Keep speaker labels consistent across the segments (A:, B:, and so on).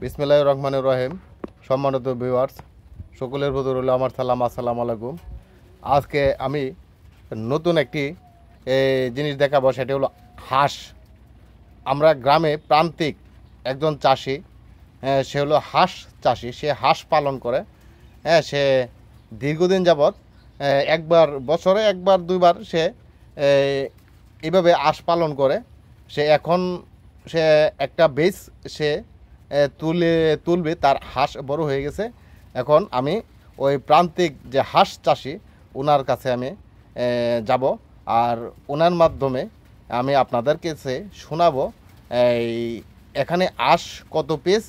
A: বিসমিল্লাহির রহমানির রহিম। সম্মানিত ভিউয়ার্স, সকলের প্রতি রইল আমার সালাম, আসসালামু আলাইকুম। আজকে আমি নতুন একটি জিনিস দেখাবো, সেটি হলো হাঁস। আমরা গ্রামে প্রান্তিক একজন চাষি, সে হলো হাঁস চাষি, সে হাঁস পালন করে। সে দীর্ঘদিন যাবৎ একবার বছরে একবার দুইবার সে এইভাবে হাঁস পালন করে। সে একটা বেচ সে তুলবে, তার হাঁস বড় হয়ে গেছে। এখন আমি ওই প্রান্তিক যে হাঁস চাষি ওনার কাছে আমি যাব, আর ওনার মাধ্যমে আমি আপনাদের কাছে শোনাবো এই এখানে হাঁস কত পিস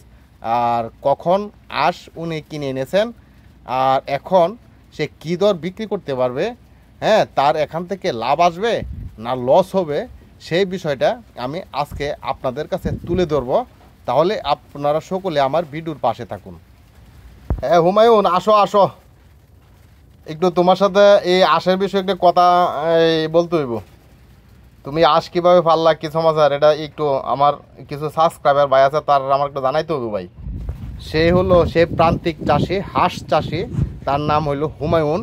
A: আর কখন হাঁস উনি কিনে এনেছেন, আর এখন সে কী দর বিক্রি করতে পারবে, তার এখান থেকে লাভ আসবে না লস হবে, সেই বিষয়টা আমি আজকে আপনাদের কাছে তুলে ধরবো। তাহলে আপনারা সকলে আমার ভিডিওর পাশে থাকুন। হ্যাঁ হুমায়ুন, আসো আসো, একটু তোমার সাথে এই আঁশের বিষয়ে একটা কথা বলতে হইব। তুমি আঁশ কীভাবে পারলা, কি সমাচার, এটা একটু আমার কিছু সাবস্ক্রাইবার ভাই আছে, তার আমার একটু জানাইতে হবে ভাই। সে প্রান্তিক চাষি, হাঁস চাষি, তার নাম হইল হুমায়ুন।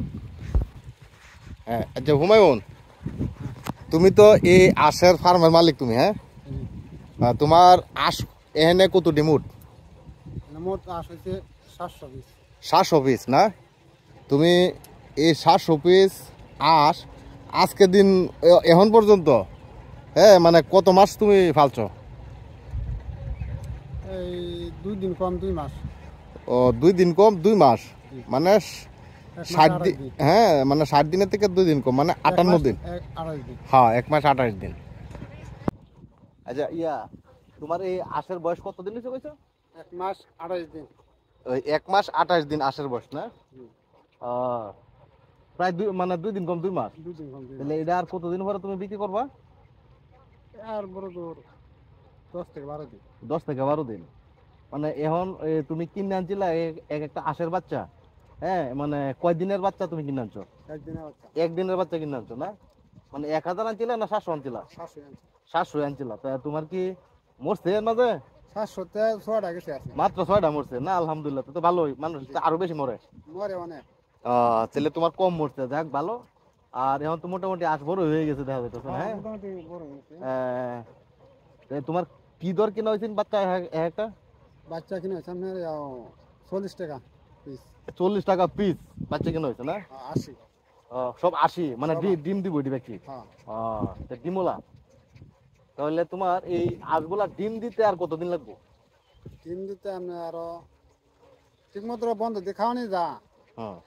A: হ্যাঁ আচ্ছা হুমায়ুন, তুমি তো এই আঁশের ফার্মের মালিক তুমি? হ্যাঁ, তোমার আঁশ এখানে কত ডিমুট?
B: মোট আঁশ হচ্ছে 700 পিস।
A: 700 পিস না? তুমি এই 700 পিস আঁশ আজকে দিন এখন পর্যন্ত, মানে কত মাস তুমি ফালছো?
B: এই 2 দিন কম 2 মাস।
A: ও 2 দিন কম 2 মাস, মানে 60 দিন।
B: দিন।
A: হ্যাঁ মানে 60 দিনের থেকে 2 দিন কম, মানে 58 দিন।
B: 28 দিন।
A: হ্যাঁ 1 মাস 28 দিন। আচ্ছা তোমার এই আঁশের বয়স কত দিন হয়েছে কইছো?
B: 1 মাস 28 দিন।
A: ওই 1 মাস 28 দিন আঁশের বয়স না? প্রায় মানে 2 দিন কম 2 মাস।
B: 2 দিন কম 2
A: তাহলে এটা আর কতদিন পরে তুমি বিক্রি করবা?
B: আর বড় জোর 10 থেকে 12 দিন।
A: 10 থেকে 12 দিন। মানে এখন তুমি কিনে আনছিলা এক একটা আঁশের বাচ্চা, মানে কয় দিনের বাচ্চা তুমি কিনে আনছো?
B: 1 দিনের বাচ্চা।
A: 1 দিনের বাচ্চা কিনে আনছো না? মানে 1000 আনছিলা না 700 আনছিলা?
B: 700 আনছি।
A: 700 আনছিলা। তা তোমার কি মরছে এর মাঝে?
B: 700 তে 6টা গেছে আছে।
A: মাত্র 6টা মরছে না? আলহামদুলিল্লাহ, তো ভালোই, মানুষ তো আরো বেশি মরে।
B: মরে অনেক।
A: তাহলে তোমার কম মরছে, যাক ভালো। আর এখন তো মোটামুটি আঁশ বড় হয়ে গেছে দেখা যাইতেছে। হ্যাঁ
B: মোটামুটি বড় হয়েছে।
A: তোমার কি দর কিনা হয়েছে বাচ্চা একটা?
B: বাচ্চা কিনে হয়েছে আপনার 40 টাকা পিস।
A: 40 টাকা পিস বাচ্চা কিনা হয়েছে না?
B: 80।
A: সব 80, মানে
B: সব
A: ডিম দিব এটি ব্যক্তি?
B: হ্যাঁ।
A: ডিমওলা। তাহলে তোমার এই আঁশগুলা ডিম দিতে আর কতদিন লাগবে?
B: ডিম দিতে আপনি আরো ঠিক মতো বন্ধ দিয়ে খাওয়ানি যা,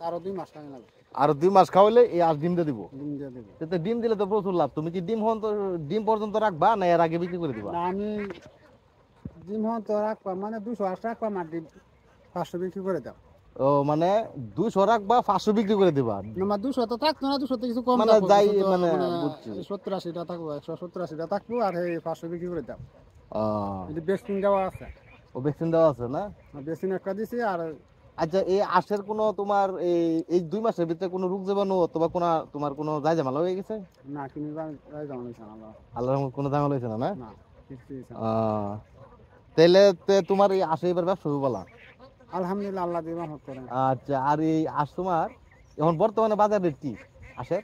B: আরো 2 মাস টাইম লাগবে।
A: আর 2 মাস খাওয়াইলে এই আঁশ ডিম দিয়ে দিব?
B: ডিম দিয়ে দেবো।
A: তো ডিম দিলে তো প্রচুর লাভ। তুমি কি ডিম পর্যন্ত রাখবা না এর আগে বিক্রি করে দিবা?
B: না আমি ডিম হন তো রাখবা, মানে 280 রাখবা, মার ডিম 500 বিক্রি করে দাও।
A: ও মানে 200 রাখবা, 500 বিক্রি করে দিবা?
B: না 200 তো থাকতো না, 200 কিছু কম
A: মানে
B: থাকবো,
A: যাই,
B: 200
A: মানে
B: বুঝছি 70-80 টা থাকবো, 170-80 টা থাকবো, আর এই 500 বিক্রি করে দাও।
A: ও
B: এটা বেসিন দেওয়া আছে।
A: ও ভ্যাকসিন দেওয়া আছে না?
B: বেসিন একটা দিছি। আর
A: আচ্ছা এই আঁশের কোনো তোমার এই 2 মাসের ভিতরে কোনো রোগ জীবাণু অথবা তোমার কোনো জায়জামালা হয়ে গেছে?
B: না কিনে যাই না
A: আল্লাহর রহমতে কোনো জামালা হয়েছে না?
B: না কিছু হইছে না।
A: তাহলে তোমার এই আঁশে এবার ব্যবসা হবে বলা?
B: আলহামদুলিল্লাহ, আল্লাহ দিয়ে রহমত করেন।
A: আচ্ছা, আর এই আঁশ তোমার এখন বর্তমানে বাজার রেট কি আঁশের?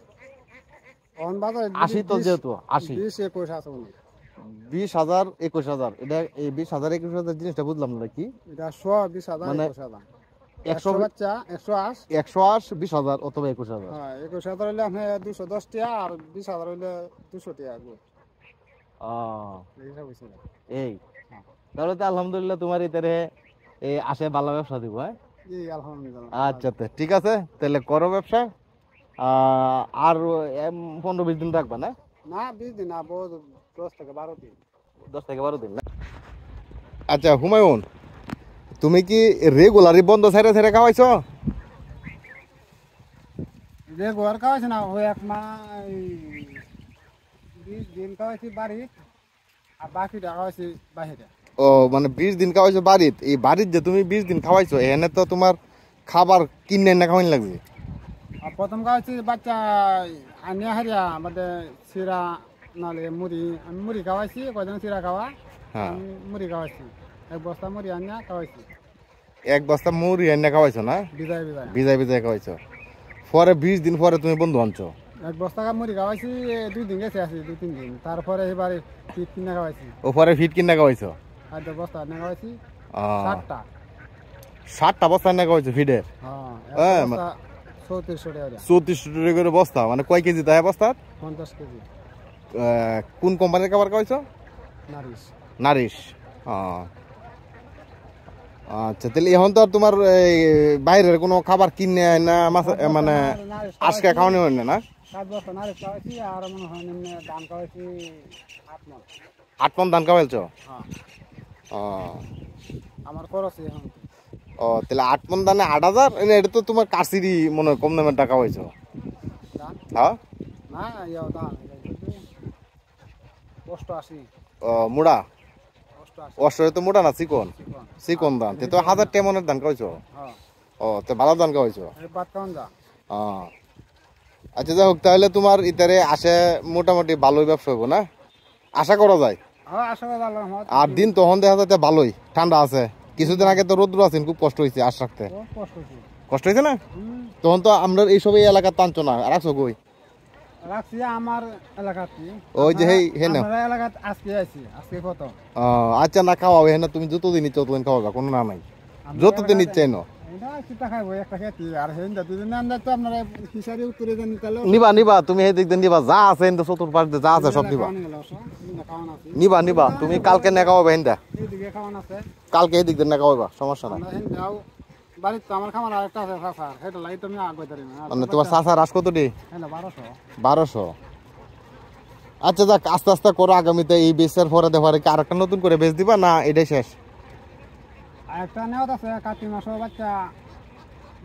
B: অন বাজারে
A: 80 তো, যেহেতু 80
B: 20-21 আছে বলে।
A: 20,000 21,000, এটা এই 20,000 21,000 জিনিসটা বুঝলাম না কি?
B: এটা 120,000
A: মানে
B: 21,000।
A: 100
B: বাচ্চা 180।
A: 180 20,000 অথবা 21,000।
B: হ্যাঁ 21,000 হইলে আপনি 210 টাকা, আর 20,000 হইলে 200 টাকা।
A: এই তাহলে তো আলহামদুলিল্লাহ তোমার এটারে এই আশে ভালো ব্যবসা দিব।
B: আলহামদুলিল্লাহ।
A: আচ্ছা ঠিক আছে, তাহলে করো ব্যবসা। আর 15-20 দিন রাখবা না?
B: না 20 দিন না, 10 থেকে 12 দিন।
A: 10 থেকে 12 দিন না? আচ্ছা হুমায়ুন, তুমি কি রেগুলারই বন্ধ ছেড়ে ছেড়ে খাওয়াইছো?
B: রেগুলার খাওয়াইছে না, ওই 1 মাস 20 দিন খাওয়াইছি বাড়ি, আর বাকিটা খাওয়াইছি বাইরে।
A: ও মানে 20 দিন খাওয়াইছো বাড়িত। এই বাড়িত যে তুমি 20 দিন খাওয়াইছো, এখানে তো তোমার খাবার কিনে না খাওয়াইন লাগবে।
B: আর প্রথম খাওয়াইছি বাচ্চা আনিয়া হারিয়া, আমাদের চিরা নাহলে মুড়ি। আমি মুড়ি খাওয়াইছি, কয়জন চিরা খাওয়া, আমি মুড়ি খাওয়াইছি। এক বস্তা মুড়ি আনিয়া খাওয়াইছি
A: এক বস্তা মুড়ি এনে খাওয়াইছো না?
B: বিদায় বিদায়
A: ভিজাই ভিজাই খাওয়াইছো। পরে 20 দিন পরে তুমি বন্ধু আনছো।
B: এক বস্তা মুড়ি খাওয়াইছি 2 দিন গেছে আছি 2-3 দিন তারপরে এবারে ফিট কিনে খাওয়াইছি
A: ও পরে ফিট কিনে খাওয়াইছো।
B: আর বস্তা এনে খাওয়াইছি
A: আহ,
B: 7টা
A: 60টা বস্তা এনে খাওয়াইছো ফিডের।
B: হ্যাঁ বস্তা 3400 টাকা
A: 34 টাকা করে বস্তা, মানে কয় কেজি তাই বস্তা?
B: 50 কেজি
A: কোন কোম্পানির খাবার খাওয়াইছো?
B: Nourish
A: Nourish. আচ্ছা, তাহলে এখন তো আর তোমার এই বাইরের কোনো খাবার কিনে না মানে আজকে খাওয়ানো হয় না?
B: 7 বস্তা নারিশ খাওয়াইছি আর মনে হয় নিম্নে ধান খাওয়াইছি 8 মণ
A: 8 মণ ধান খাওয়াইছো?
B: হ্যাঁ
A: আহ,
B: আমার খরচ এখন
A: ও তাহলে 8 মণ ধানে 8000, এটা তো তোমার কাশিরই মনে হয় কম দামের টাকা হয়েছো।
B: ধান
A: হ্যাঁ,
B: না ইয়া ধান কষ্ট আসি
A: মুড়া
B: কষ্ট আসি
A: অষ্টরে তো মুড়া না চিকন চিকন ধান, তে তো 1000 টেমনের ধান খাওয়াইছো।
B: হ্যাঁ
A: ও তো ভালো ধান খাওয়াইছো।
B: এই বাদ খাওয়ান যা
A: আচ্ছা, যাই হোক, তাহলে তোমার ইতারে আসে মোটামুটি ভালোই ব্যবসা হইব না, আশা করা যায়।
B: হ্যাঁ আশা করি আল্লাহর রহমত
A: আর দিন তখন দেখা যাচ্ছে ভালোই ঠান্ডা আছে। কিছুদিন আগে তো রোদ্র আছেন, খুব কষ্ট হয়েছে আশ রাখতে।
B: খুব কষ্ট হয়েছে
A: কষ্ট হয়েছে না? তখন তো আমরা এইসব এই এলাকার টানছো না, রাখছো কই?
B: রাখছি আমার এলাকাতে
A: ওই যে হে না।
B: আমার এলাকাতে আজকে আইছি আজকে কত
A: আচ্ছা, না খাওয়াবে না, তুমি যতদিন ইচ্ছা ততদিন খাওয়াবে, কোনো না নাই, যতদিন ইচ্ছে না
B: এটা কিটা খাইবো একটা খেতে আর হেন দা দুদিন আন্দা তো আপনারা হিসাবে উত্তরে দেন তাহলে
A: নিবা নিবা, তুমি এই দিক দিয়ে নিবা, যা আছে এনতে চতুর্পাশ দিয়ে যা আছে সব নিবা। নিবা নিবা, তুমি কালকে না খাওয়াবে হেনটা,
B: এইদিকে খাওয়ান আছে
A: কালকে এই দিক দিয়ে না খাওয়াবা, সমস্যা নাই।
B: আমরা হেন যাও বাড়িতে তো আমার খাবার আরেকটা আছে স্যার সেটা লাই তুমি আগে ধরি না
A: মানে তোমার চাচা রাস কতটি?
B: হ্যাঁ 1200
A: 1200। আচ্ছা, যাক, আস্তে আস্তে করো, আগামীতে এই বেচের পরে দেখারে কি আরেকটা নতুন করে বেচ দিবা না এটাই শেষ?
B: আরেকটা নেওয়া আছে কাতি মাসও বাচ্চা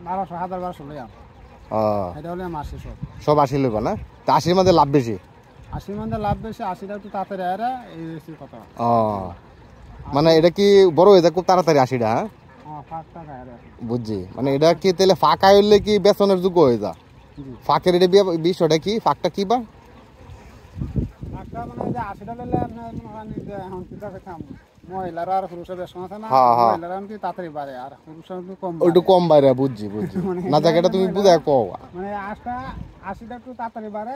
B: 1200 লইয়া এটা হলে আমার শেষ
A: সব 80 লইবা না? তা 80-র মধ্যে লাভ বেশি?
B: 80 মধ্যে লাভ বেশি 80টা একটু তাড়াতাড়ি আরে এই বেশি কথা
A: মানে এটা কি বড় হয়ে যায় খুব তাড়াতাড়ি 80টা? হ্যাঁ,
B: ফাঁকটা আরে
A: বুঝছি। মানে এটা কি তাহলে ফাঁকা হইলে কি বেতনের যোগ্য হয়ে যা? ফাঁকের এটা বিষয়টা কি? ফাঁকটা কি বা?
B: ফাঁকটা মানে যে 80টা লইলে আপনার মানে যে এখন কিটা খাম মহিলারা আর পুরুষের বেশ আছে না,
A: হ্যাঁ, হ্যাঁ।
B: মহিলারা কি তাড়াতাড়ি বাড়ে আর পুরুষের একটু কম
A: একটু কম বাইরে, বুঝছি বুঝছি। না, জায়গাটা তুমি বুঝায় কও।
B: মানে 80টা একটু তাড়াতাড়ি বাড়ে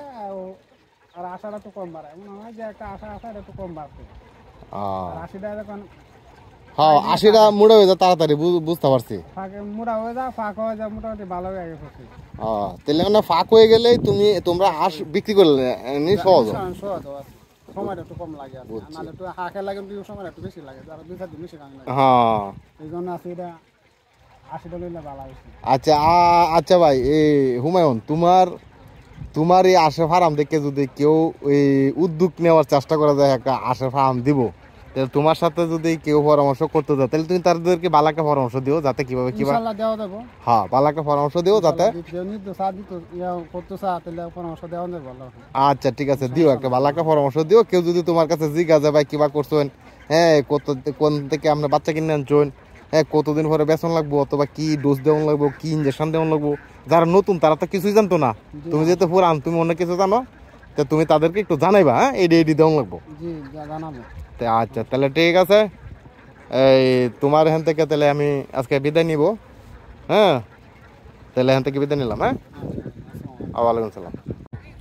B: আর 80টা একটু কম বাড়ে মনে হয় যে একটা 80 এটা একটু কম বাড়ছে আর 80টা এখন
A: হ্যাঁ, 80টা মুড়ে হয়ে যায় তাড়াতাড়ি, বুঝতে পারছি।
B: ফাঁকে মোটা হয়ে যায় ফাঁক হয়ে যায় মোটামুটি ভালো হয়ে গেছে
A: তাহলে মানে ফাঁক হয়ে গেলেই তোমরা হাঁস বিক্রি করলে সহজ।
B: সহজ সময়টা একটু কম লাগে নাহলে একটু হাঁকে লাগে কিন্তু সময়টা একটু বেশি লাগে আর 2-4 দিন বেশি কাজ লাগে
A: হ্যাঁ,
B: এই জন্য আছে এটা 80টা লইলে ভালো হয়েছে
A: আচ্ছা আচ্ছা ভাই, এই হুমায়ুন, তোমার এই আশে ফার্ম দেখে যদি কেউ এই উদ্যোগ নেওয়ার চেষ্টা করা যায়, একটা আশে ফার্ম দিব, তাহলে তোমার সাথে যদি কেউ পরামর্শ করতে যায়, তাহলে তুমি তাদেরকে ভালো একটা পরামর্শ দিও, যাতে কিভাবে
B: ইনশাআল্লাহ দেওয়া দেবো।
A: হ্যাঁ, ভালো একটা পরামর্শ দিও যাতে।
B: কেউ নিত সাথ দিত ইয়া করতে চা তাহলে পরামর্শ দেওয়া যাবে ভালো।
A: আচ্ছা, ঠিক আছে, দিও একটা ভালো একটা পরামর্শ দিও। কেউ যদি তোমার কাছে জিজ্ঞাসা ভাই কিবা করছেন, হ্যাঁ কোন থেকে আমরা বাচ্চা কিনে আনছেন, হ্যাঁ কতদিন পরে বেতন লাগবো, অথবা কি ডোজ দেওয়া লাগবো, কি ইঞ্জেকশন দেওয়া লাগবো, যারা নতুন তারা তো কিছুই জানতো না, তুমি যেহেতু পুরান তুমি অনেক কিছু জানো, তো তুমি তাদেরকে একটু জানাইবা, হ্যাঁ এডি দেওয়া লাগবো।
B: জি জানাবো।
A: আচ্ছা, তাহলে ঠিক আছে, এই তোমার এখান থেকে তাহলে আমি আজকে বিদায় নিব। হ্যাঁ, তাহলে এখান থেকে বিদায় নিলাম। হ্যাঁ, ওয়ালাইকুম সালাম।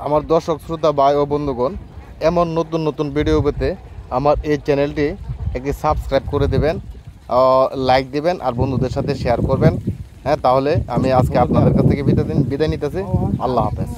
A: আমার দর্শক শ্রোতা ভাই ও বন্ধুগণ, এমন নতুন নতুন ভিডিও পেতে আমার এই চ্যানেলটি একটি সাবস্ক্রাইব করে দেবেন, লাইক দিবেন আর বন্ধুদের সাথে শেয়ার করবেন। হ্যাঁ, তাহলে আমি আজকে আপনাদের কাছ থেকে বিদায় নিতেছি। আল্লাহ হাফেজ।